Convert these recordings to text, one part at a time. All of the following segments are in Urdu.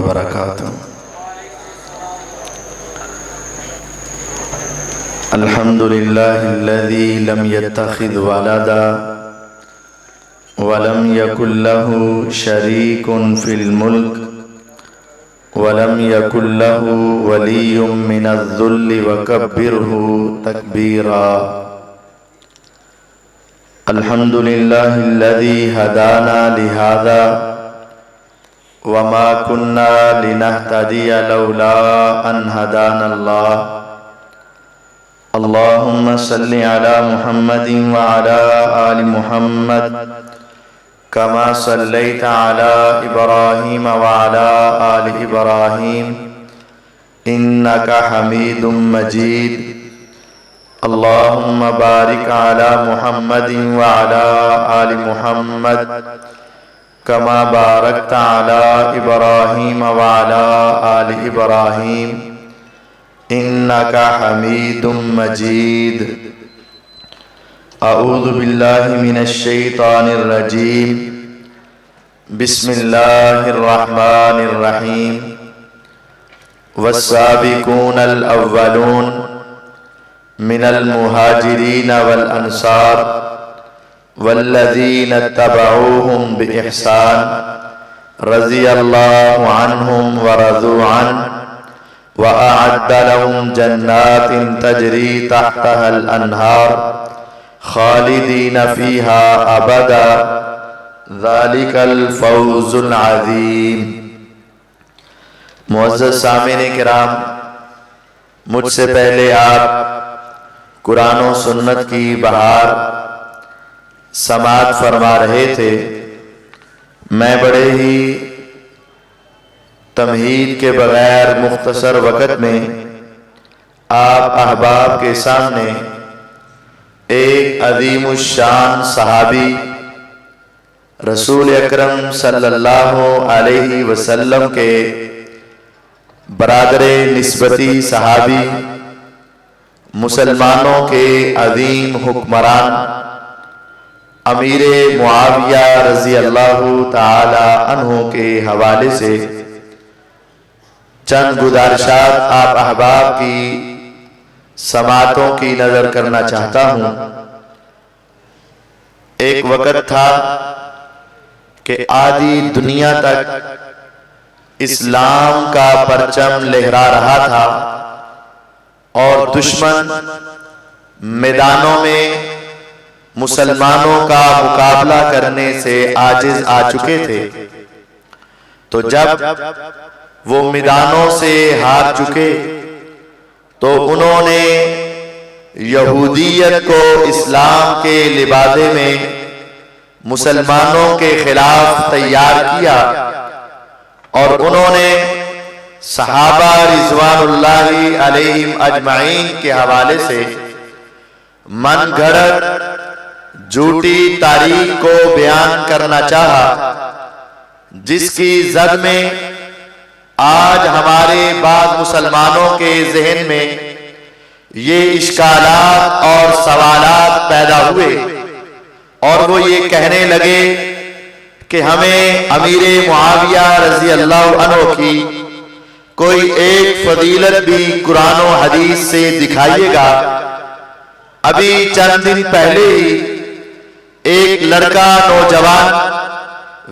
وبرکاتہ۔ الحمد للہ الذی لم يتخذ ولدا ولم يكن له شريك في الملك ولم يكن له ولي من الذل وكبره تكبيرا۔ الحمد لله الذي هدانا لهذا وما كنا لنهتدي لولا أن هدانا الله۔ اللهم صل على محمد وعلى آل محمد كما صليت على إبراهيم وعلى آل إبراهيم إنك حميد مجيد۔ اللهم بارك على محمد وعلى آل محمد كما باركت على إبراهيم وعلى آل إبراهيم إنك حميد مجيد۔ اعوذ باللہ من الشیطان الرجیم، بسم اللہ الرحمن الرحیم۔ والسابقون الاولون من المہاجرین والانصار والذین اتبعوهم بإحسان رضی اللہ عنہم ورضوا عنہ وأعد لهم جنات تجری تحتها الأنہار خالدین فیہا ابدا ذالک الفوز العظیم۔ معزز سامعین کرام، مجھ سے پہلے آپ قرآن و سنت کی بہار سماعت فرما رہے تھے۔ میں بڑے ہی تمہید کے بغیر مختصر وقت میں آپ احباب کے سامنے ایک عظیم الشان صحابی رسول اکرم صلی اللہ علیہ وسلم کے برادر نسبتی صحابی، مسلمانوں کے عظیم حکمران امیر معاویہ رضی اللہ تعالی عنہ کے حوالے سے چند گزارشات آپ احباب کی سماعتوں کی نظر کرنا چاہتا ہوں۔ ایک وقت تھا کہ آدھی دنیا تک اسلام کا پرچم لہرا رہا تھا اور دشمن میدانوں میں مسلمانوں کا مقابلہ کرنے سے عاجز آ چکے تھے۔ تو جب وہ میدانوں سے ہار چکے تو انہوں نے یہودیت کو اسلام کے لبادے میں مسلمانوں کے خلاف تیار کیا اور انہوں نے صحابہ رضوان اللہ علیہم اجمعین کے حوالے سے من گھڑت جھوٹی تاریخ کو بیان کرنا چاہا، جس کی زد میں آج ہمارے بعض مسلمانوں کے ذہن میں یہ اشکالات اور سوالات پیدا ہوئے اور وہ یہ کہنے لگے کہ ہمیں امیر معاویہ رضی اللہ عنہ کی کوئی ایک فضیلت بھی قرآن و حدیث سے دکھائیے گا۔ ابھی چند دن پہلے ہی ایک لڑکا نوجوان،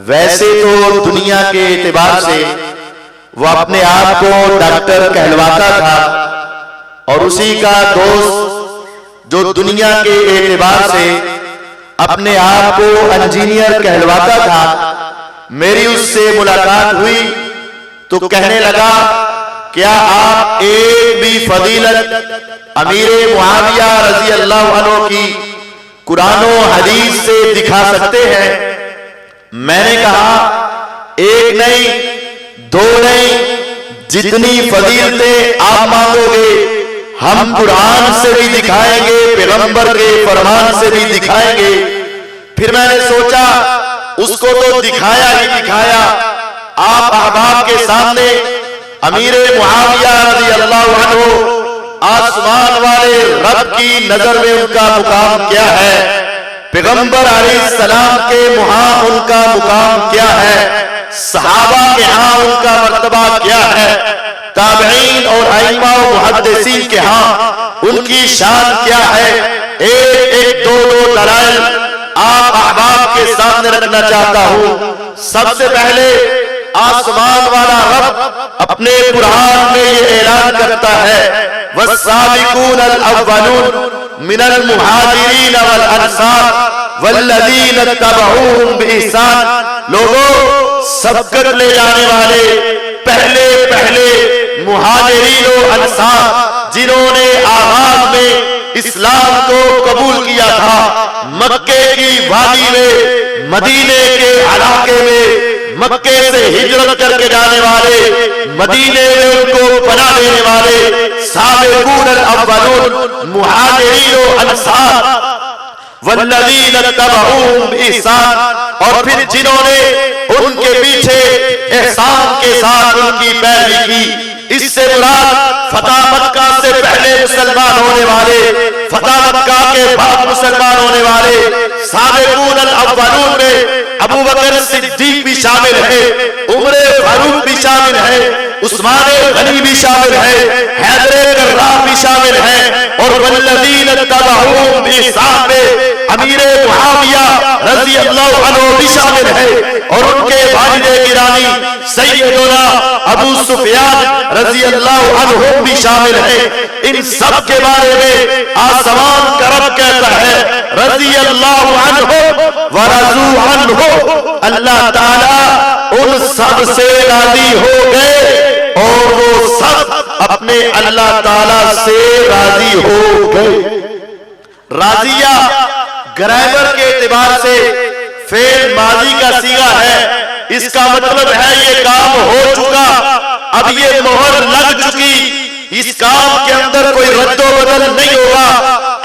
ویسے تو دنیا کے اعتبار سے وہ اپنے آپ کو ڈاکٹر کہلواتا تھا اور اسی کا دوست جو دنیا کے اعتبار سے اپنے آپ کو انجینئر کہلواتا تھا، میری اس سے ملاقات ہوئی تو کہنے لگا کیا آپ ایک بھی فضیلت امیر معاویہ رضی اللہ عنہ کی قرآن و حدیث سے دکھا سکتے ہیں؟ میں نے کہا ایک نہیں، دو نہیں، جتنی فضیلتیں آپ مانگو گے ہم قرآن سے بھی دکھائیں گے، پیغمبر کے فرمان سے بھی دکھائیں گے۔ پھر میں نے سوچا اس کو تو دکھایا ہی دکھایا، آپ احباب کے سامنے امیر معاویہ رضی اللہ عنہ آسمان والے رب کی نظر میں ان کا مقام کیا ہے، پیغمبر علیہ السلام کے وہاں ان کا مقام کیا ہے، صحابہ کے ہاں ان کا مرتبہ کیا ہے، تابعین اور ائمہ و محدثین کے ہاں ان کی شان کیا ہے، ایک ایک دو دلائل آپ احباب کے سامنے رکھنا چاہتا ہوں۔ سب سے پہلے آسمان والا رب اپنے قرآن میں یہ اعلان کرتا ہے، والسابقون الاولون من المہاجرین والانصار والذین اتبعوہم بإحسان، لوگوں سبقت لے جانے والے پہلے مہاجرین و انصار جنہوں نے آغاز میں اسلام کو قبول کیا تھا، مکے کی وادی میں، مدینے کے علاقے میں، مکے سے ہجرت کر کے جانے والے، مدینے میں ان کو پناہ دینے والے سابقون الاولون مہاجرین و انصار والذین اتبعوہم بإحسان، اور پھر جنہوں نے ان کے پیچھے احسان کے ساتھ ان کی پیروی کی۔ اس سے مراد فتح مکہ سے پہلے مسلمان ہونے والے، فتح مکہ کے بعد مسلمان ہونے والے سابقون الاولون میں ابو بکر صدیق بھی شامل ہے، عمر فاروق بھی شامل ہے، عثمان غنی بھی شامل ہے، حیدر کرار بھی شامل ہے، اور والذین اتبعوہم بإحسان میں امیر معاویہ رضی اللہ عنہ بھی شامل ہے، اور ان کے والد گرامی سیدنا ابو سفیان رضی اللہ عنہ بھی شامل ہے۔ ان سب کے بارے میں آسمان کا رب کہتا ہے رضی اللہ عنہ ورضوا عنہ، اللہ تعالیٰ ان سب سے راضی ہو گئے اور وہ سب اپنے اللہ تعالیٰ سے راضی ہو گئے۔ راضیہ گرامر کے اعتبار سے فعل ماضی کا صیغہ ہے، اس کا مطلب ہے یہ کام ہو چکا، اب یہ مہر لگ چکی، اس کام کے اندر کوئی رد و بدل نہیں ہوگا۔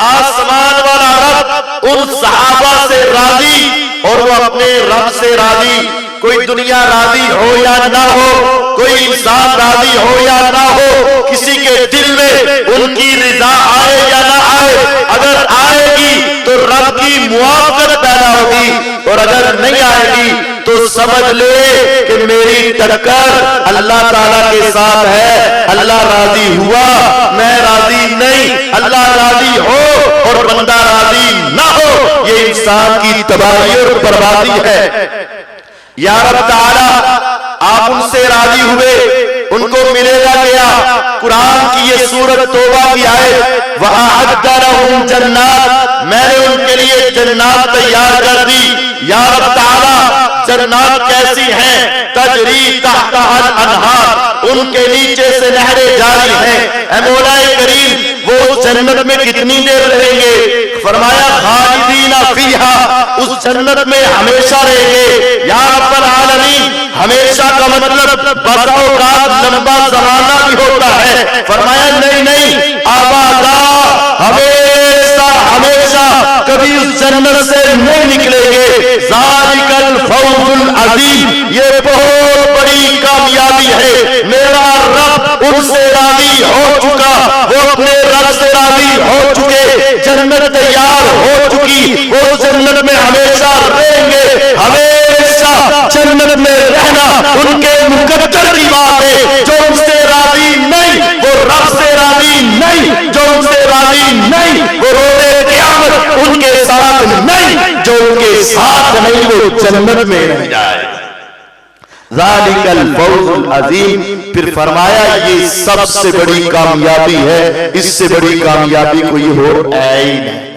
آسمان والا رب ان صحابہ سے راضی اور وہ اپنے رب سے راضی، کوئی دنیا راضی ہو یا نہ ہو، کوئی انسان راضی ہو یا نہ ہو، کسی کے دل میں ان کی رضا آئے یا نہ آئے، اگر آئے گی تو رب کی موافقت پیدا ہوگی، اور اگر نہیں آئے گی تو سمجھ لے کہ میری ٹکر اللہ تعالیٰ کے ساتھ ہے، اللہ راضی ہوا میں راضی نہیں، اللہ راضی ہو اور بندہ راضی نہ ہو، یہ انسان کی تباہی اور بربادی ہے۔ یا رب تعالیٰ آپ ان سے راضی ہوئے، ان کو ملے گا کیا؟ قرآن کی یہ سورۃ توبہ کی آیت وَأَعَدَّ لَهُمْ جَنَّاتٍ، میں نے ان کے لیے جنات تیار کر دی۔ یا رب تعالیٰ جنات کیسی ہیں؟ تجری تحتہا الانہار، ان کے نیچے سے نہریں جاری ہیں۔ اے مولا کریم وہ جنت میں کتنی دیر رہیں گے؟ فرمایا خالدین فیہا، اس جنت میں ہمیشہ رہیں گے۔ یا رب العالمین ہمیشہ کا مطلب بعض اوقات لمبا زمانہ بھی ہوتا ہے، فرمایا نہیں آبادا، ہمیشہ کبھی اس جنت سے نہیں نکلیں گے۔ ذالک الفوز العظیم، یہ بہت بڑی کامیابی ہے۔ میرا رب ان سے راضی ہو چکا، وہ اپنے رب سے راضی ہو چکے، جنت تیار ہو چکی، وہ جنت میں ہمیشہ رہیں گے۔ ہمیشہ جنت میں رہنا ان کے مقدر کی بات ہے۔ جو ان سے راضی نہیں وہ رب سے راضی نہیں، جو ان سے راضی نہیں وہ روزے قیامت ان کے ساتھ نہیں، جو ان کے ساتھ نہیں وہ جنت میں نہیں جائے۔ ذالک الفوز العظیم، پھر فرمایا یہ سب سے بڑی کامیابی ہے، اس سے بڑی کامیابی کوئی اور ہے ہی نہیں۔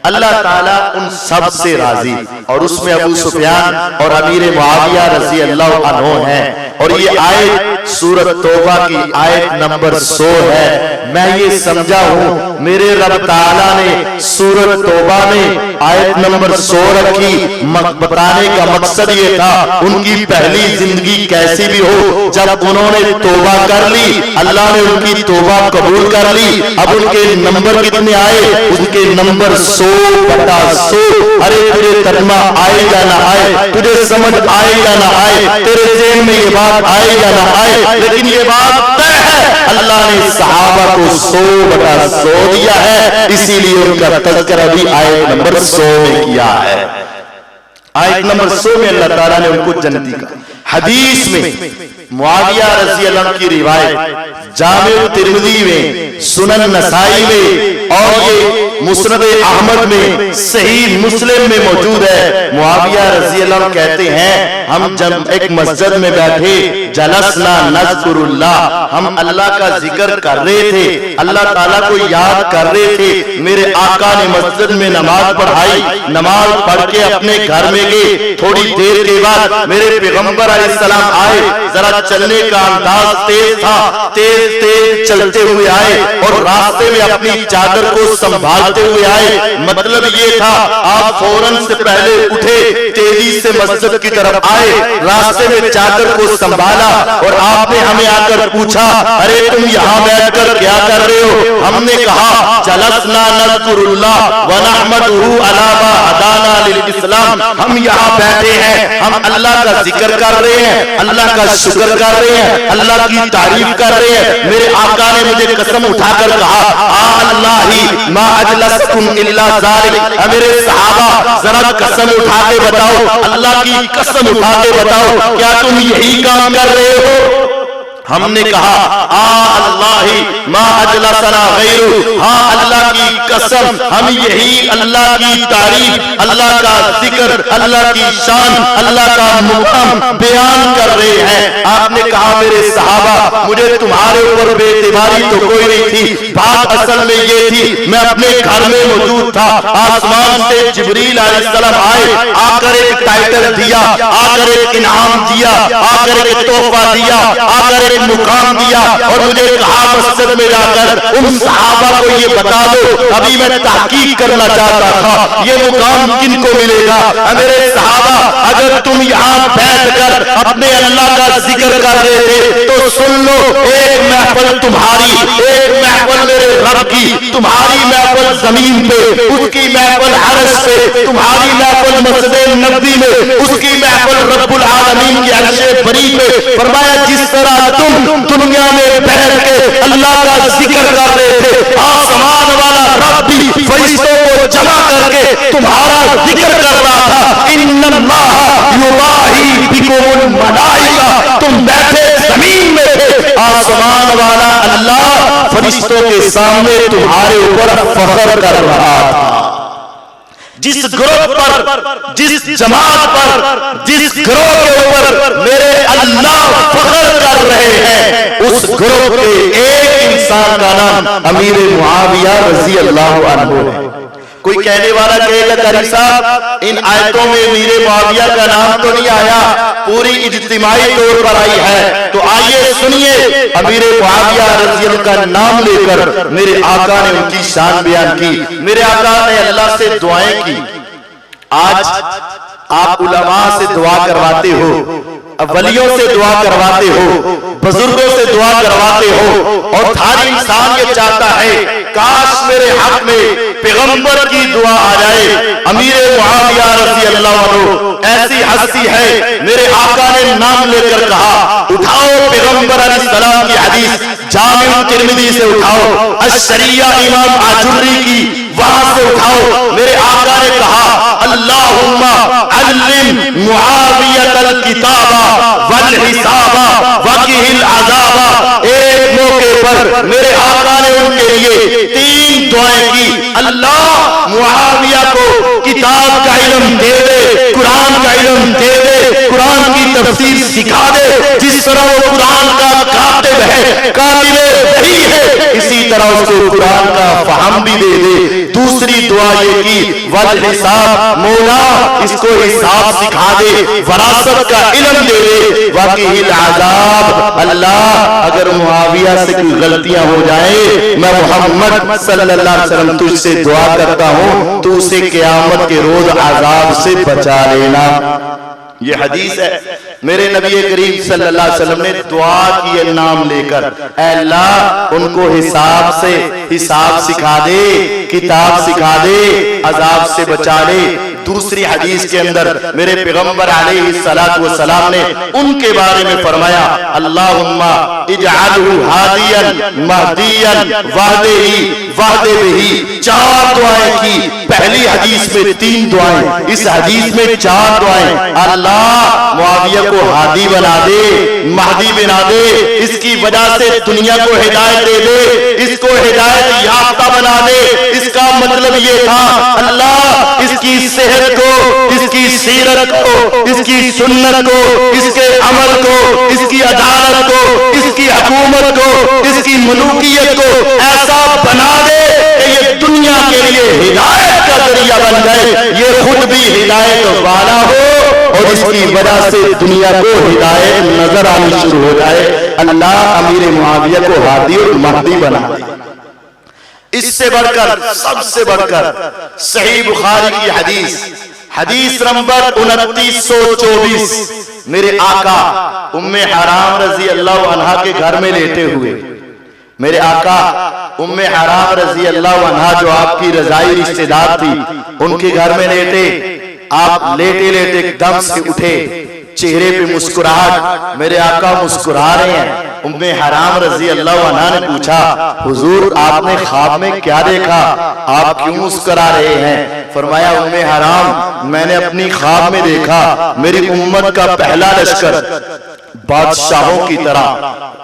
اللہ تعالیٰ ان سب سے راضی، اور اس میں ابو سفیان اور امیر معاویہ رضی اللہ عنہ ہیں، اور یہ آیت سورۃ توبہ کی آیت نمبر 100 ہے۔ میں یہ سمجھا ہوں میرے رب تعالیٰ نے سورۃ توبہ میں آیت نمبر 100 رکھی، بتانے کا مقصد یہ تھا ان کی پہلی زندگی کیسی بھی ہو، جب انہوں نے توبہ کر لی اللہ نے ان کی توبہ قبول کر لی، اب ان کے نمبر کتنے آئے؟ ان کے نمبر 100/100۔ ارے تجھے ترجمہ آئے یا نہ آئے، تجھے سمجھ آئے یا نہ آئے، تیرے ذہن میں یہ بات آئے یا نہ آئے، لیکن یہ بات طے ہے اللہ نے صحابہ کو 100/100 دیا ہے، اسی لیے ان کا تذکرہ بھی آیت نمبر 100 میں کیا ہے۔ آیت نمبر 100 میں اللہ تعالیٰ نے ان کو جنتی کا حدیث میں معاویہ رضی اللہ عنہ کی روایت جامع ترمذی میں، سنن نسائی میں اور یہ مسند احمد میں، صحیح مسلم میں موجود ہے۔ معاویہ رضی اللہ عنہ کہتے ہیں ہم جب ایک مسجد میں بیٹھے، جلسنا نذکر اللہ، ہم اللہ کا ذکر کر رہے تھے، اللہ تعالیٰ کو یاد کر رہے تھے، میرے آقا نے مسجد میں نماز پڑھائی، نماز پڑھ کے اپنے گھر میں گئے، تھوڑی دیر کے بعد میرے پیغمبر علیہ السلام آئے، ذرا چلنے کا انداز تیز تھا، تیز تیز چلتے ہوئے آئے اور راستے میں اپنی چادر کو سنبھالتے ہوئے آئے۔ مطلب یہ تھا آپ فوراً سے پہلے اٹھے، تیزی سے مسجد کی طرف آئے، راستے میں چادر کو سنبھالا اور آپ نے ہمیں آ کر پوچھا ارے تم یہاں بیٹھ کر کیا کر رہے ہو؟ ہم نے کہا جلسنا نذکر اللہ ونحمدہ علی ما ہدانا للاسلام، ہم یہاں بیٹھے ہیں، ہم اللہ کا ذکر کر رہے ہیں، اللہ کا شکر کر رہے ہیں، اللہ کی تعریف کر رہے ہیں۔ میرے آقا نے مجھے قسم اٹھا کر کہا اللہ ما اجلسکم الا ذلک، میرے صحابہ ذرا قسم اٹھا کے بتاؤ، اللہ کی قسم اٹھا کے بتاؤ کیا تم یہی کام کر رہے ہو؟ ہم نے کہا اللہ ما اجلسنا غیرہ، ہاں اللہ کی قسم ہم یہی اللہ کی تعریف، اللہ کا ذکر، اللہ کی شان، اللہ کا مقام بیان کر رہے ہیں۔ آپ نے کہا میرے صحابہ مجھے تمہارے اوپر بے اعتباری تو کوئی نہیں تھی، بات اصل میں یہ تھی میں اپنے گھر میں موجود تھا، آسمان سے جبریل علیہ السلام آئے، آ کر ایک ٹائٹل دیا، آ کر ایک انعام دیا، آ کر ایک تحفہ دیا، آ کر ایک مقام دیا اور مجھے کہا مسجد میں جا کر ان صحابہ کو یہ بتا دو، ابھی میں تحقیق کرنا چاہتا تھا یہ مقام کن کو ملے گا۔ میرے صحابہ اگر تم یہاں بیٹھ کر اپنے اللہ کا ذکر کر رہے تھے تو سن لو، ایک محفل تمہاری، ایک محفل میرے رب کی، تمہاری محفل زمین پہ، اس کی محفل عرش پہ، تمہاری محفل مسجد نبوی میں، اس کی محفل رب العالمین کی عرش بری پہ۔ فرمایا جس طرح تم دنیا میں بیٹھ کے اللہ کا ذکر کر رہے تھے، آسمان والا رب بھی فرشتوں کو جمع کر کے تمہارا ذکر کر رہا تھا۔ ان اللہ یباہی بکم الملائکہ، تم بیٹھے زمین میں تھے، آسمان والا اللہ فرشتوں کے سامنے تمہارے اوپر فخر کر رہا تھا۔ جس گروہ پر، جس جماعت پر، جس گروہ کے اوپر میرے اللہ فخر کر رہے ہیں، اس گروہ کے ایک انسان کا نام امیر معاویہ رضی اللہ عنہ ہے۔ کوئی کہنے والا کہے گا قاری صاحب ان آیتوں میں امیر معاویہ کا نام تو نہیں آیا، پوری اجتماعی طور پر آئی ہے، تو آئیے سنیے امیر معاویہ رضی اللہ کا نام لے کر میرے آقا نے ان کی شان بیان کی، میرے آقا نے اللہ سے دعائیں کی۔ آج آپ علماء سے دعا کرواتے ہو، ولیوں سے دعا کرواتے ہو، بزرگوں سے دعا کرواتے ہو، اور ہر انسان یہ چاہتا ہے کاش میرے حق میں پیغمبر کی دعا آ جائے۔ امیر معاویہ رضی اللہ عنہ ایسی ہستی ہے، میرے آقا نے نام لے کر کہا اٹھاؤ پیغمبر علیہ السلام کی حدیث جامع ترمذی سے اٹھاؤ، الشریعہ امام آجری کی وہاں سے اٹھاؤ۔ میرے آقا نے کہا اللہم علم معاویہ الکتاب والحساب وقہ العذاب۔ ایک موقع پر میرے آقا نے ان کے لیے تین دعائیں کی، اللہ معاویہ کو کتاب کا علم دے دے، قرآن کا علم دے دے، قرآن کی تفسیر سکھا دے، جس طرح وہ قرآن کا کاتب ہے، کاتب وحی ہے، اسی طرح اس کو قرآن کا فہم بھی دے دے۔ دوسری دعا یہ کی والحساب، مولا اس کو حساب سکھا دے، وراثت کا علم دے دے، وقہ العذاب، اللہ اگر معاویہ سے کوئی غلطیاں ہو جائیں میں محمد صلی اللہ علیہ وسلم تجھ سے دعا کرتا ہوں تو اسے قیامت کے روز عذاب سے بچا لینا۔ یہ حدیث ہے، میرے نبی کریم صلی اللہ علیہ وسلم نے دعا کی نام لے کر، اے اللہ ان کو حساب سکھا دے، کتاب سکھا دے، عذاب سے بچا لے۔ دوسری حدیث کے اندر میرے پیغمبر علیہ الصلوۃ والسلام نے ان کے بارے میں فرمایا اللہم اجعلہ ہادیا مہدیا واہدہ وعدے بہی 4 دعائیں کی، پہلی حدیث میں 3 دعائیں، اس حدیث میں 4 دعائیں۔ اللہ معاویہ کو ہادی بنا دے، مہدی بنا دے، اس کی وجہ سے دنیا کو ہدایت دے دے، اس کو ہدایت یافتہ بنا دے۔ اس کا مطلب یہ تھا اللہ اس کی صحت کو، اس کی سیرت کو، اس کی سنت کو، اس کے عمل کو، اس کی عدالت کو، اس کی حکومت کو، اس کی ملوکیت کو ایسا بنا دے کہ یہ دنیا کے لیے ہدایت کا ذریعہ بن جائے، یہ خود بھی ہدایت والا ہو اور اس کی وجہ سے دنیا کو ہدایت نظر آنی شروع ہو جائے۔ اللہ امیر معاویہ کو ہادی اور مہدی بنا دے۔ اس سے بڑھ کر، سب سے بڑھ کر صحیح بخاری کی حدیث نمبر 2924، میرے آقا ام حرام رضی اللہ عنہا کے گھر میں لیٹے ہوئے، میرے آقا ام حرام رضی اللہ عنہا جو آپ کی رضائی رشتہ دار تھی، ان کے گھر میں لیٹے، آپ لیٹے لیٹے ایک دم سے اٹھے، چہرے پہ مسکراہٹ، میرے آقا مسکرا رہے ہیں۔ ام حرام رضی اللہ عنہا نے پوچھا حضور آپ نے خواب میں کیا دیکھا، آپ کیوں مسکرا رہے ہیں؟ فرمایا ام حرام میں نے اپنی خواب میں دیکھا میری امت کا پہلا لشکر بادشاہوں کی طرح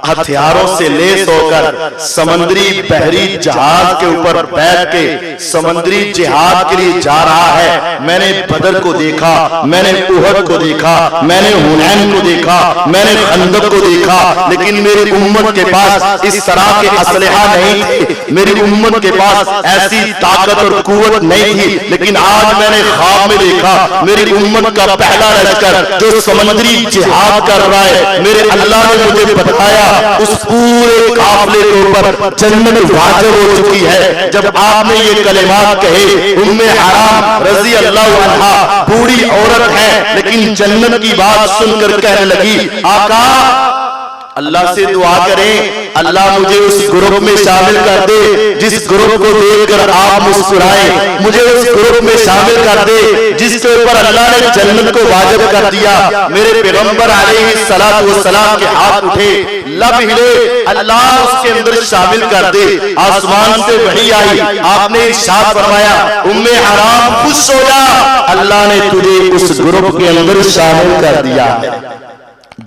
ہتھیاروں سے لیس ہو کر سمندری بحری جہاز کے اوپر بیٹھ کے سمندری جہاد کے لیے جا رہا ہے۔ میں نے بدر کو دیکھا، میں نے احد کو دیکھا، میں نے حنین کو دیکھا، میں نے خندق کو دیکھا، لیکن میری امت کے پاس اس طرح کے اسلحہ نہیں تھے، میری امت کے پاس ایسی طاقت اور قوت نہیں تھی، لیکن آج میں نے خواب میں دیکھا میری امت کا پہلا لشکر جو سمندری جہاد کر رہا ہے۔ میرے اللہ نے مجھے بتایا اس پورے قافلے کے اوپر جنت واجب ہو چکی ہے۔ جب آپ نے یہ کلمات کہے، ام حرام رضی اللہ عنہا بوڑھی عورت ہے لیکن جنت کی بات سن کر کہنے لگی آقا اللہ سے دعا کریں اللہ مجھے اس گروپ میں شامل کر دے جس گروپ کو دیکھ کر آپ مسکرائیں، مجھے اس گروپ میں شامل کر دے جس کے اوپر اللہ نے جنت کو واجب کر دیا۔ میرے پیغمبر علیہ السلام کے ہاتھ اٹھے، لب ہلے، اللہ اس کے اندر شامل کر دے۔ آسمان سے وحی آئی، آپ نے ارشاد فرمایا ام حرام خوش ہو جا، اللہ نے تجھے اس گروپ کے اندر شامل کر دیا۔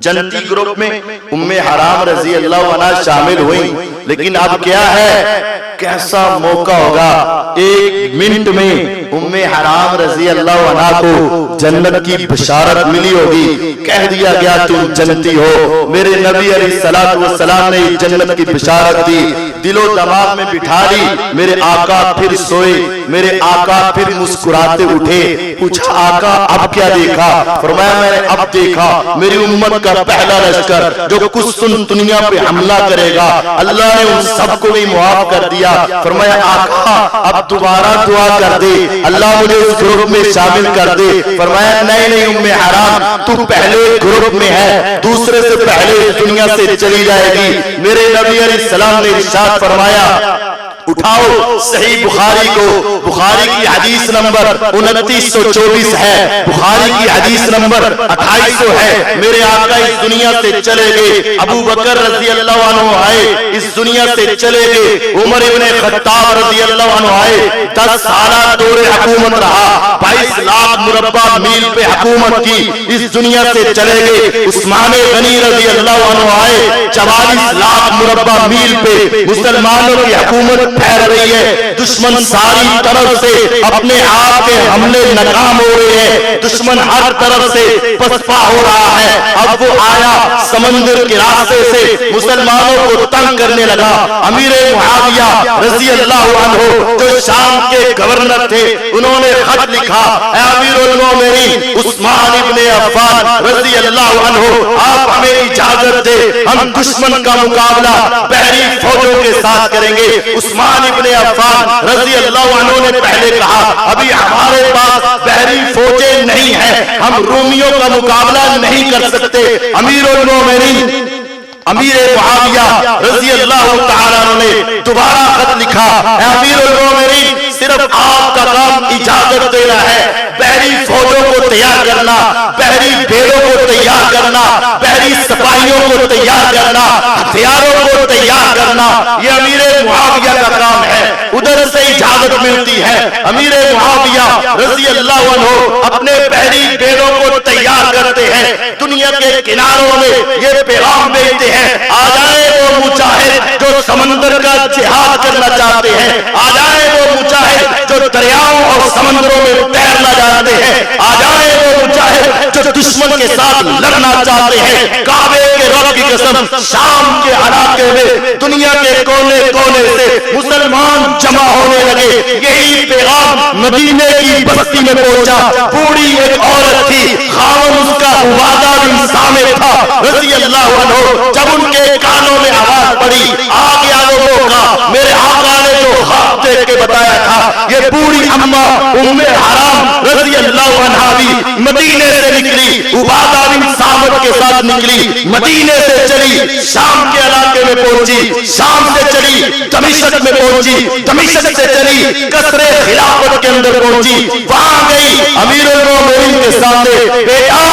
جنتی گروپ میں ام حرام رضی اللہ عنہ شامل ہوئی، لیکن اب کیا ہے، کیسا موقع ہوگا، 1 منٹ میں ام حرام رضی اللہ عنہ کو جنت کی بشارت ملی ہوگی، کہہ دیا گیا تم جنتی ہو۔ میرے نبی علیہ السلام نے جنت کی بشارت دی، دل و دماغ میں بٹھا لی۔ میرے آقا پھر سوئے، میرے آقا پھر مسکراتے اٹھے، پوچھا آقا اب کیا دیکھا؟ فرمایا میں نے اب دیکھا میری امت کا پہلا لشکر جو قسطنطنیہ پہ حملہ کرے گا، اللہ نے ان سب کو بھی معاف کر دیا۔ فرمایا آقا اب دوبارہ دعا کر دے اللہ مجھے اس گروپ میں شامل کر دے۔ فرمایا نہیں ام حرام تو پہلے گروپ میں ہے، دوسرے سے پہلے دنیا سے چلی جائے گی۔ میرے نبی علیہ السلام نے ارشاد فرمایا اٹھاؤ صحیح بخاری کو، بخاری کی حدیث نمبر 2924 ہے، بخاری کی حدیث نمبر 2800 ہے۔ میرے آقا اس دنیا سے چلے گئے، ابو بکر رضی اللہ عنہ آئے اس دنیا سے چلے گئے، عمر ابن خطاب رضی اللہ عنہ آئے، 10 سالہ دور حکومت رہا، 22 لاکھ مربع میل پہ حکومت کی، اس دنیا سے چلے گئے۔ عثمان غنی رضی اللہ عنہ آئے، 44 لاکھ مربع میل پہ مسلمانوں کی حکومت پھیل رہی ہے، دشمن ساری طرف سے اپنے آپ کے حملے ناکام ہو رہے ہیں، دشمن ہر طرف سے پسپا ہو رہا ہے۔ اب وہ آیا سمندر کے راستے سے مسلمانوں کو تنگ کرنے لگا۔ امیر معاویہ رضی اللہ عنہ جو شام کے گورنر تھے، انہوں نے خط لکھا اے امیر المومنین عثمان ابن عفان رضی اللہ عنہ آپ ہمیں اجازت دے، ہم دشمن کا مقابلہ بحری فوجوں کے ساتھ کریں گے۔ عثمان ابن عفان رضی اللہ عنہ نے پہلے کہا ابھی ہمارے پاس بحری فوجیں نہیں ہیں، ہم رومیوں کا مقابلہ نہیں کر سکتے۔ امیر المومنین امیر معاویہ رضی اللہ تعالیٰ عنہ نے دوبارہ خط لکھا اے امیر المومنین صرف آپ کا کام اجازت دینا ہے، بحری فوجوں کو تیار کرنا، بحری بھیڑوں کو تیار کرنا، بحری سپاہیوں کو تیار کرنا، ہتھیاروں کو تیار کرنا، یہ امیر معاویہ کا کام ہے۔ ملتی ہے۔ امیر معاویہ رضی اللہ عنہ اپنے بحری بیڑوں کو تیار کرتے ہیں، دنیا کے کناروں میں یہ پیغام بھیجتے ہیں، آ جائے وہ مجاہد جو سمندر کا جہاد کرنا چاہتے ہیں، آ جائے وہ مجاہد جو دریاؤں اور سمندروں میں تیرنا جانتے ہیں، آ جائے وہ مجاہد جو دشمن کے ساتھ لڑنا چاہتے ہیں۔ کعبے کے رب کی قسم، شام کے علاقے میں دنیا کے کونے کونے سے مسلمان جمع ہونے لگے۔ یہی پیغام مدینے کی بستی میں پہنچا۔ بوڑھی ایک عورت تھی، خاوند اس کا عبادہ بن صامت تھا رضی اللہ عنہ۔ جب ان کے کانوں میں آواز پڑی، آ گیا لوگوں کا، میرے آقا نے جو خواب دیکھ کے بتایا تھا، یہ بوڑھی اماں ام حرام رضی اللہ عنہا بھی مدینے سے نکلی، عبادہ بن صامت کے ساتھ نکلی، مدینے سے چلی، شام کے علاقے میں پہنچی، شام سے چلی دمشق میں پہنچی، دمشق سے چلی قصر خلافت کے اندر پہنچی، وہاں گئی امیر المومنین کے سامنے، بیٹا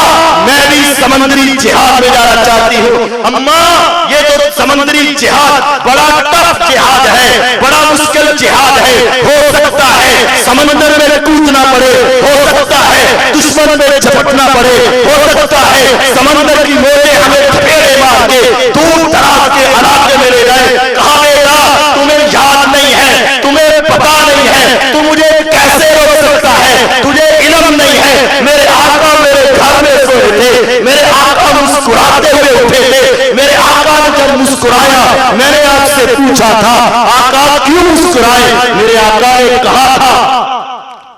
میں بھی سمندری جہاد میں جانا چاہتی ہوں۔ اماں یہ تو سمندری جہاد بڑا ٹف جہاد ہے، بڑا مشکل جہاد ہے، ہو سکتا ہے سمندر میں کودنا پڑے، ہو سکتا ہے دشمن میں جھپٹنا پڑے، ہو سکتا ہے سمندر کی موجیں ہمیں تھپیڑے مار کے دور دراز کے علاقے میں لے جائے۔ کہا بیٹا تمہیں یاد نہیں ہے، تمہیں پتا نہیں ہے، تو مجھے کیسے روک سکتا ہے، تجھے علم نہیں ہے۔ میرے آقا میرے گھر میں سوئے تھے، میرے آقا مسکراتے ہوئے اٹھے تھے، میرے آقا نے جب مسکرایا میں نے آپ سے پوچھا تھا آقا کیوں مسکرائے؟ میرے آقا نے کہا تھا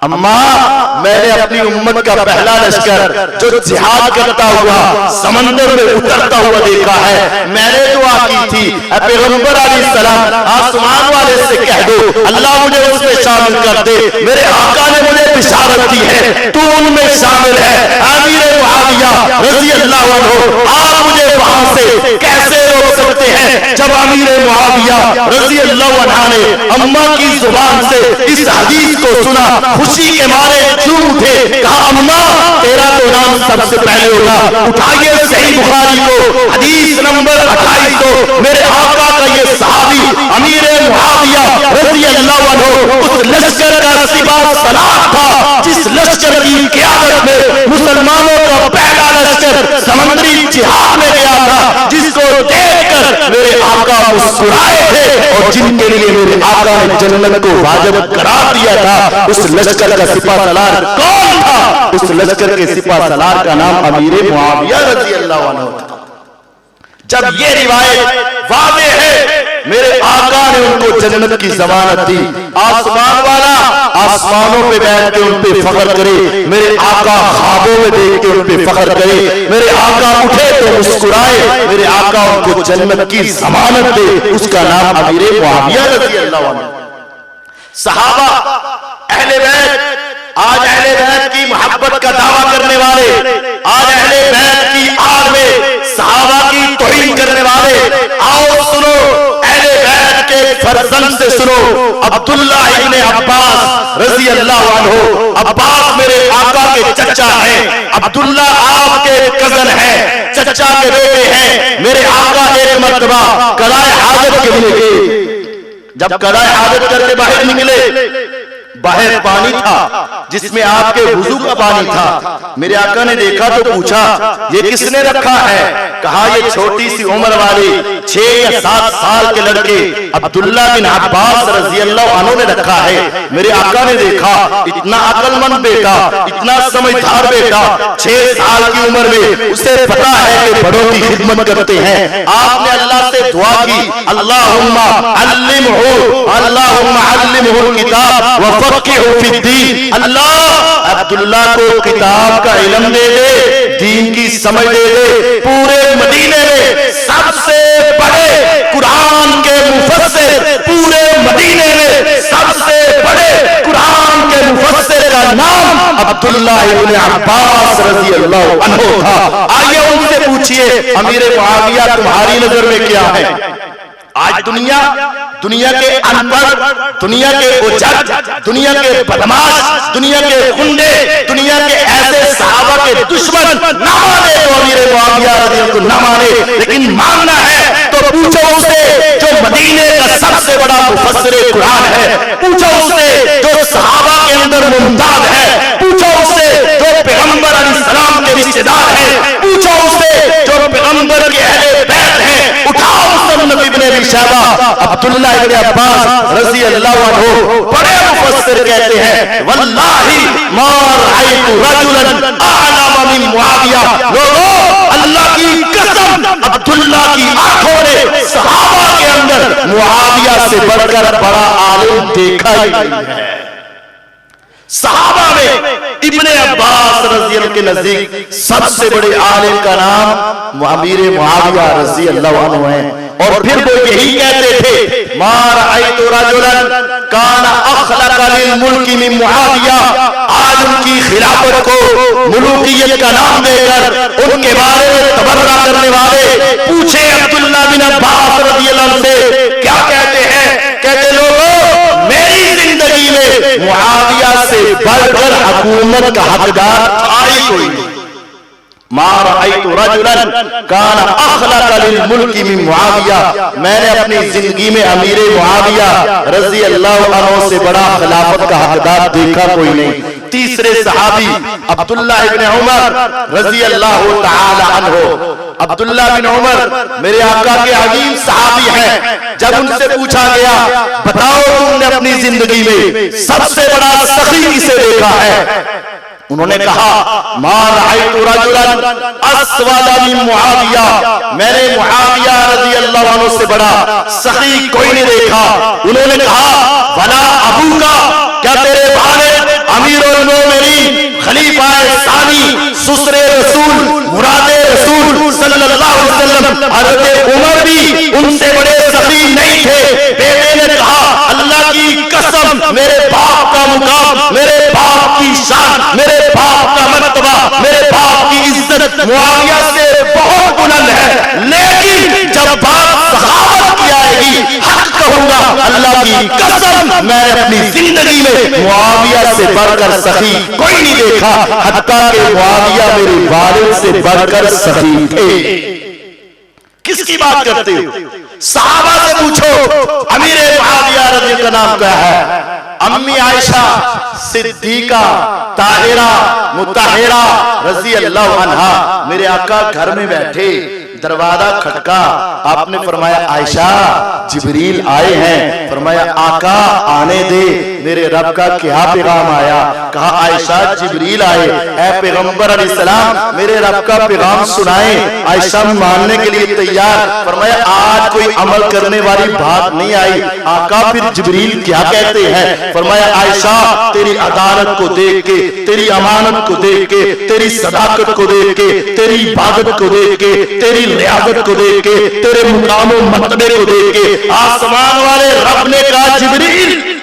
اماں میں نے اپنی امت کا پہلا لشکر جو جہاد کرتا ہوا سمندر میں اترتا ہوا دیکھا ہے، میں نے دعا کی تھی اے پیغمبر علیہ السلام آسمان والے سے کہہ دو اللہ مجھے اس میں شامل کر دے۔ میرے آقا نے مجھے بشارت دی ہے تو ان میں شامل ہے۔ امیر معاویہ رضی اللہ عنہ آپ مجھے وہاں سے کیسے روک سکتے ہیں؟ جب امیر معاویہ رضی اللہ عنہ نے اماں کی زبان سے اس حدیث کو سنا، خوشی کے مارے جھوم اٹھے، کہا اماں تیرا تو نام سب سے پہلے ہوگا۔ اٹھائیے صحیح بخاری کو حدیث نمبر 28 میرے آقا کا یہ صحابی امیر معاویہ رضی اللہ عنہ اس لشکر کا سپاہ سالار تھا جس لشکر کی قیادت میں مسلمانوں کا پہلا لشکر سمندری جہاد میں گیا تھا، جس کو دیکھ کر میرے آقا مسکرائے تھے اور جن کے لیے میرے آقا نے جنت کو واجب قرار دیا تھا۔ اس لشکر کا سپاہ سالار کون تھا؟ اس لشکر کے سپاہ سالار کا نام امیر معاویہ رضی اللہ عنہ تھا۔ جب یہ روایت واضح ہے میرے آقا نے ان کو جنت کی ضمانت دی۔ آسمان والا آسمانوں پہ بیٹھ کے ان پہ فخر کرے، میرے آقا خوابوں میں دیکھ کے ان پہ فخر کرے، میرے آقا اٹھے تو مسکرائے، میرے آقا ان کو جنت کی ضمانت دے، اس کا نام امیر معاویہ رضی اللہ عنہ۔ صحابہ اہل بیت، آج اہل بیت کی محبت کا دعویٰ کرنے والے، آج اہل بیت کی آڑ میں صحابہ کی توہین کرنے والے، آؤ سنو اہل بیت کے فرزند سے سنو۔ عبداللہ ابن عباس رضی اللہ عنہ، عباس میرے آقا کے چچا ہیں، عبداللہ آپ کے کزن ہیں، چچا کے بیٹے ہیں۔ میرے آقا ایک مرتبہ قضائے حاجت کے لیے گئے، جب قضائے حاجت کر کے باہر نکلے، باہر پانی تھا جس میں آپ کے وضو کا پانی تھا۔ میرے آقا نے دیکھا تو پوچھا یہ کس نے رکھا ہے؟ کہا یہ چھوٹی سی عمر والے 6 یا 7 سال کے لڑکے عبداللہ بن عباس رضی اللہ عنہ نے رکھا ہے۔ میرے آقا نے دیکھا اتنا عقل مند بیٹا، اتنا سمجھدار بیٹا، 6 سال کی عمر میں اسے پتا ہے کہ بڑوں کی خدمت کرتے ہیں۔ آپ نے اللہ سے دعا کی اللہم علمہ الکتاب وفقہہ فی الدین، اللہ عبداللہ کو کتاب کا علم دے دے، دین کی سمجھ دے دے۔ پورے مدینے میں سب سے بڑے قرآن کے مفسر، پورے مدینے میں سب سے بڑے قرآن کے مفسر کا نام عبداللہ ابن عباس رضی اللہ عنہ تھا۔ آئیے ان سے پوچھئے امیر معاویہ تمہاری نظر میں کیا ہے؟ آج دنیا کے ان پڑھ، دنیا کے اجڑ، دنیا کے بدماش، دنیا کے گنڈے، دنیا کے ایسے صحابہ کے دشمن نہ مانے تو امیر معاویہ رضی اللہ عنہ نہ مانے، لیکن ماننا ہے تو پوچھو اسے جو مدینے کا سب سے بڑا مفسر قرآن ہے، پوچھو اسے جو امداد ہے, پوچھو اس سے جو پیغمبر علیہ السلام کے رشتہ دار ہیں, پوچھو اس سے جو پیغمبر کے اہل بیت ہیں. اٹھاؤ مصنف ابن ابی شیبہ. عبداللہ ابن عباس رضی اللہ عنہ بڑے مفسر کہتے ہیں واللہ ما رأیت رجلا اعلم من معاویہ. لوگوں اللہ کی قسم عبداللہ کی آنکھوں نے صحابہ کے اندر معاویہ سے بڑھ کر بڑا عالم دیکھا ہی نہیں ہے. صحابہ میں ابن عباس رضی اللہ کے نزدیک سب سے بڑے عالم کا نام امیر معاویہ رضی اللہ عنہ ہے. اور پھر وہ یہی کہتے تھے ما رأیت رجلا کان اخلق للملک من معاویہ. آج ان کی خلافت کو ملوکیت کا نام دے کر ان کے بارے میں تبرہ کرنے والے پوچھے عبداللہ بن عباس رضی اللہ عنہ سے کیا کہتے ہیں. کہتے لوگوں میری زندگی میں معاویہ سے بڑھ کر حکومت کا حقدار آئی کوئی نہیں. ما رأیت رجلا کان اخلق للملک من معاویہ. میں نے اپنی زندگی میں امیر معاویہ رضی اللہ عنہ سے بڑا خلافت کا حقدار دیکھا کوئی نہیں. تیسرے صحابی عبداللہ ابن عمر رضی اللہ تعالی عنہ. عبداللہ بن عمر میرے آقا کے عظیم صحابی ہیں. جب ان سے پوچھا گیا بتاؤ تم نے اپنی زندگی میں سب سے بڑا سخی کسے دیکھا ہے, انہوں نے کہا ما رأیت رجلا اسود من معاویہ. میں نے معاویہ رضی اللہ عنہ سے بڑا سخی کوئی نہیں دیکھا. انہوں نے کہا ولا ابوکا, کیا تیرے والد امیر المومنین خلیفہ ثانی سسر رسول مراد رسول صلی اللہ علیہ وسلم حضرت عمر بھی ان سے بڑے سخی نہیں تھے؟ بیٹے نے کہا اللہ کی قسم میرے باپ کا مقام, میرے باپ کی شان, میرے باپ کا مرتبہ, میرے باپ کی عزت معاویہ سے بہت بلند ہے, لیکن جب بات صحابت کی آئے گی حق کہوں گا اللہ کی قسم میں نے اپنی زندگی میں معاویہ سے بڑھ کر سخی کوئی نہیں دیکھا, حتیٰ کہ معاویہ میرے والد سے بڑھ کر سخی تھے. کس کی بات کرتے ہو؟ صحابہ سے پوچھو امیر معاویہ رضی اللہ کا نام کیا ہے؟ امی عائشہ صدیقہ طاہرہ مطہرہ رضی اللہ عنہا. میرے آقا گھر میں بیٹھے, دروازہ کھٹکا, آپ نے فرمایا عائشہ جبریل آئے ہیں. فرمایا آقا آنے دے, میرے رب کا کیا پیغام آیا؟ کہا عائشہ جبریل آئے, اے پیغمبر علیہ السلام میرے رب کا پیغام سنائیں. عائشہ ماننے کے لیے تیار. فرمایا آج کوئی عمل کرنے والی بات نہیں آئی. آقا پھر جبریل کیا کہتے ہیں؟ فرمایا عائشہ تیری عدالت کو دیکھ کے, تیری امانت کو دیکھ کے, تیری صداقت کو دیکھ کے, تیری عبادت کو دیکھ کے, تیری ریاضت کو دیکھ کے, تیرے مقام و مرتبے کو دیکھ کے آسمان والے رب نے کہا جبریل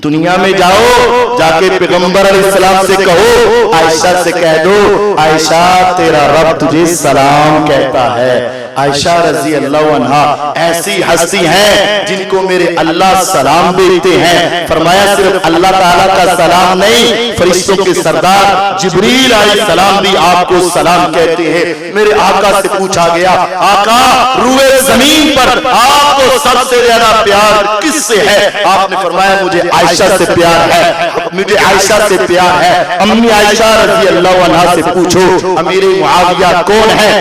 دنیا میں جاؤ, جا کے پیغمبر علیہ السلام سے کہو عائشہ سے کہہ دو عائشہ تیرا رب تجھے سلام کہتا ہے. عائشہ رضی اللہ عنہا ایسی ہستی ہیں جن کو میرے اللہ سلام دیتے ہیں. فرمایا صرف اللہ تعالیٰ کا سلام نہیں, فرشتوں کے سردار جبریل علیہ السلام بھی آپ کو سلام کہتے ہیں. میرے آقا سے پوچھا گیا آقا روئے زمین پر آپ کو سب سے زیادہ پیار کس سے ہے؟ آپ نے فرمایا مجھے عائشہ سے پیار ہے, مجھے عائشہ سے پیار ہے. امی عائشہ رضی اللہ عنہا سے پوچھو امیر معاویہ کون ہے؟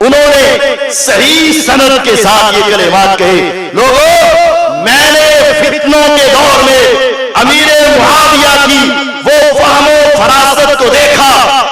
انہوں نے صحیح سند کے ساتھ یہ کلمات کہے لوگوں میں نے فتنوں کے دور میں امیر معاویہ کی وہ فہم و فراست کو دیکھا,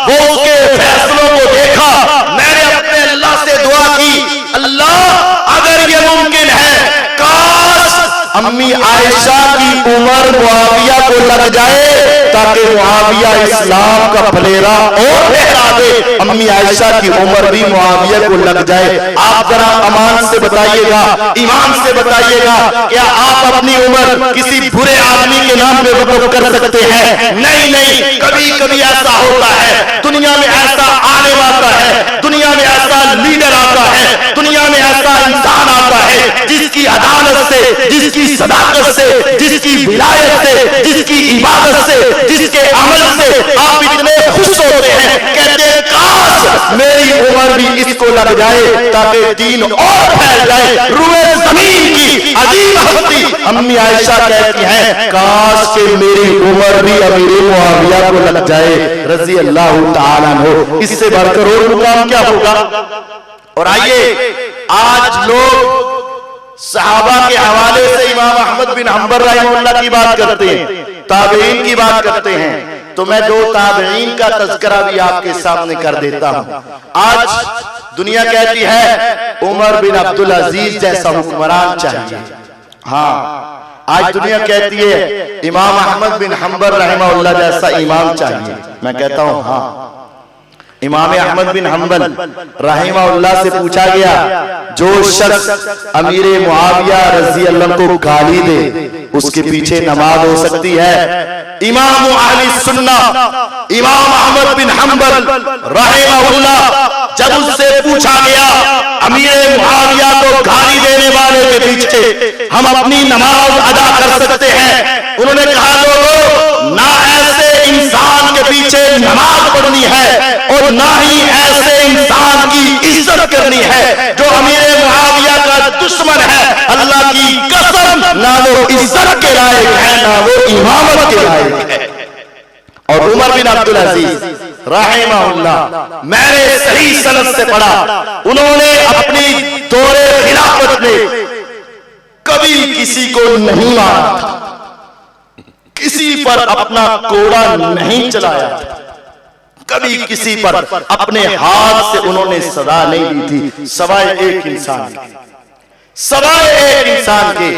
وہ اس کے فیصلوں کو دیکھا. میں نے اپنے اللہ سے دعا کی اللہ اگر یہ ممکن ہے کاش امی عائشہ کی عمر معاویہ کو لگ جائے تاکہ معاویہ اسلام کا پھلیرا اور پھیلا دے, امی عائشہ کی عمر بھی معاویہ کو لگ جائے. آپ ذرا امان سے بتائیے گا, ایمان سے بتائیے گا, کیا آپ اپنی عمر کسی برے آدمی کے نام پہ وقف کر سکتے ہیں؟ نہیں نہیں, کبھی کبھی ایسا ہوتا ہے, دنیا میں ایسا عالم آتا ہے, دنیا میں ایسا لیڈر آتا ہے, دنیا میں ایسا انسان آتا ہے جس کی عدالت سے, جس کی صداقت سے, جس کی ولایت سے, جس کی عبادت سے, جس کے عمل سے آپ اتنے خوش ہوتے ہیں, کہتے ہیں کاش کاش میری عمر بھی اس کو لگ جائے تاکہ دین اور پھیل جائے۔ روئے زمین کی عظیم ہستی امی عائشہ کہتی ہیں کاش کہ میری عمر بھی امیر معاویہ کو لگ جائے رضی اللہ تعالیٰ عنہ۔ اس سے بڑھ کر اور مقام کیا ہوگا؟ اور آئیے آج لوگ صحابہ کے حوالے سے امام احمد بن حنبل رحمہ اللہ کی بات کرتے ہیں، تابعین کی بات کرتے ہیں، تو میں دو تابعین کا تذکرہ بھی آپ کے سامنے کر دیتا ہوں۔ آج دنیا کہتی ہے عمر بن عبدالعزیز جیسا حکمران چاہیے، ہاں آج دنیا کہتی ہے امام احمد بن حنبل رحمہ اللہ جیسا امام چاہیے، میں کہتا ہوں ہاں۔ امام احمد بن حنبل رحمہ اللہ سے پوچھا گیا جو شخص امیر معاویہ رضی اللہ کو گالی دے اس کے پیچھے نماز ہو سکتی ہے؟ امام اہل سنہ امام احمد بن حنبل رحمہ اللہ جب اس سے پوچھا گیا امیر معاویہ کو گالی دینے والے کے پیچھے ہم اپنی نماز ادا کر سکتے ہیں؟ انہوں نے کہا لوگو نہ ایسے انسان کے پیچھے نماز پڑھنی ہے اور نہ ہی ایسے انسان کی عزت کرنی ہے جو امیر معاویہ کا دشمن ہے۔ اللہ کی قسم نہ وہ عزت کے لائق ہے نہ وہ امامت کے لائق ہے۔ اور عمر بن عبدالعزیز رحمہ اللہ میں نے صحیح سند سے پڑھا، انہوں نے اپنی دور خلافت میں کبھی کسی کو نہیں مارا تھا، کسی پر اپنا کوڑا نہیں چلایا تھا، کبھی کسی پر اپنے ہاتھ سے انہوں نے سزا نہیں دی تھی سوائے ایک انسان کے، سوائے ایک انسان کے۔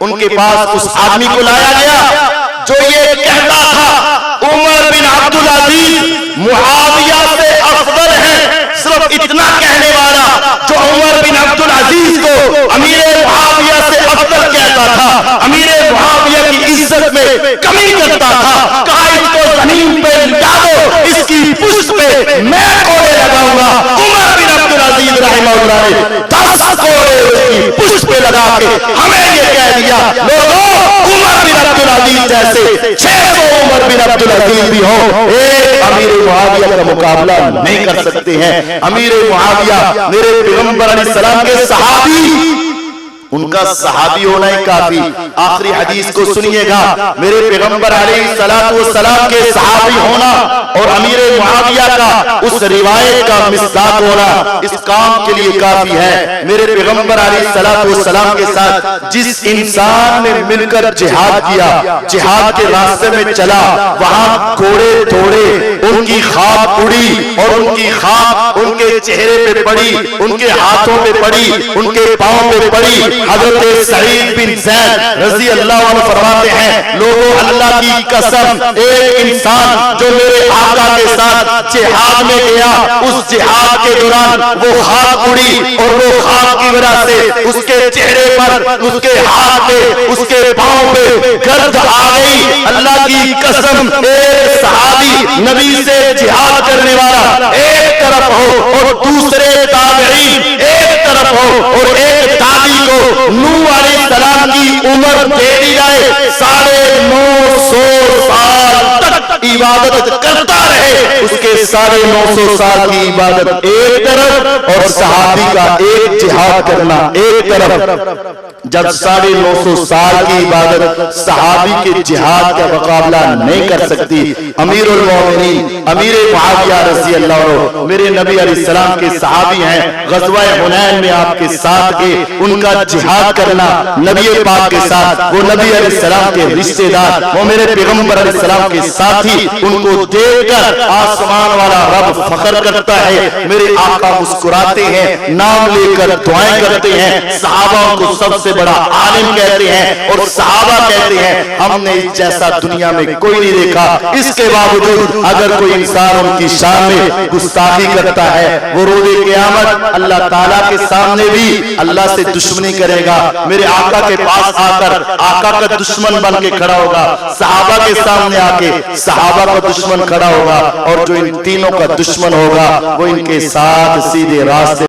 ان کے پاس اس آدمی کو لایا گیا جو یہ کہتا تھا عمر بن عبدالعزیز معاویہ سے افضل ہے، صرف اتنا کہنے والا جو عمر بن عبدالعزیز کو امیر معاویہ سے افضل کہتا تھا، امیر معاویہ کی عزت میں کمی کرتا تھا، کہا اس کو زمین پہ لٹا دو، اس کی پشت پہ میں کوڑے لگاؤں گا۔ عمر بن عبدالعزیز رحمہ اللہ نے 10 کوڑے اس کی پشت پہ لگا کے ہمیں یہ کہہ دیا لوگوں عمر بن عبدالعزیز جیسے 600 عمر بن عبدالعزیز بھی ہو ایک امیر معاویہ کا مقابلہ نہیں کر سکتے ہیں۔ امیر معاویہ میرے پیغمبر علیہ السلام کے صحابی، ان کا صحابی ہونا ہی کافی۔ آخری حدیث کو سنیے گا، میرے پیغمبر علیہ السلام کے صحابی ہونا اور امیر معاویہ کا اس روایت کا مصداق ہونا اس کام کے لیے کافی ہے۔ میرے پیغمبر علیہ السلام کے ساتھ جس انسان نے مل کر جہاد کیا، جہاد کے راستے میں چلا، وہاں کوڑے توڑے، ان کی خاک اڑی اور ان کی خاک ان کے چہرے پہ پڑی، ان کے ہاتھوں پہ پڑی، ان کے پاؤں پہ پڑی۔ حضرت سعید بن زید رضی اللہ عنہ فرماتے ہیں لوگوں اللہ کی قسم ایک انسان جو میرے آقا کے ساتھ جہاد میں گیا، اس جہاد کے دوران وہ خاک اڑی اور وہ خاک کی وجہ سے اس کے چہرے پر، اس کے ہاتھ پہ، اس کے پاؤں پہ گرد آ گئی۔ اللہ کی قسم ایک صحابی نبی سے جہاد کرنے والا ایک طرف ہو اور دوسرے تابعین ایک طرف ہو اور ایک تابعی کو نوح علیہ السلام کی عمر دے دی جائے، 950 سال تک عبادت کرتا رہے، اس کے 950 سال کی عبادت ایک طرف اور صحابی کا ایک جہاد کرنا ایک طرف۔ جب 950 سال کی عبادت صحابی کے جہاد کا مقابلہ نہیں کر سکتی، امیر المومنین امیر معاویہ رضی اللہ عنہ میرے نبی علیہ السلام کے صحابی ہیں، غزوہ حنین میں آپ کے ساتھ گئے، ان کا جہاد کرنا نبی پاک کے ساتھ، وہ نبی علیہ السلام کے رشتہ دار، وہ میرے پیغمبر علیہ السلام کے ساتھی، ان کو دیکھ کر آسمان والا رب فخر کرتا ہے، میرے آقا مسکراتے ہیں، نام لے کر دعائیں کرتے ہیں، صحابہ کو سب سے بڑا عالم کہتے ہیں اور صحابہ کہتے ہیں ہم نے اس جیسا دنیا میں کوئی نہیں دیکھا۔ اس کے باوجود اگر کوئی انسان ان کی شان میں گستاخی کرتا ہے، وہ روز قیامت اللہ تعالیٰ کے سامنے بھی اللہ سے دشمنی کرے گا، میرے آقا کے پاس آ کر آقا کا دشمن بن کے کھڑا ہوگا، صحابہ کے سامنے آ کے صحابہ کا دشمن کھڑا ہوگا، اور جو ان تینوں کا دشمن ہوگا وہ ان کے ساتھ سیدھے راستے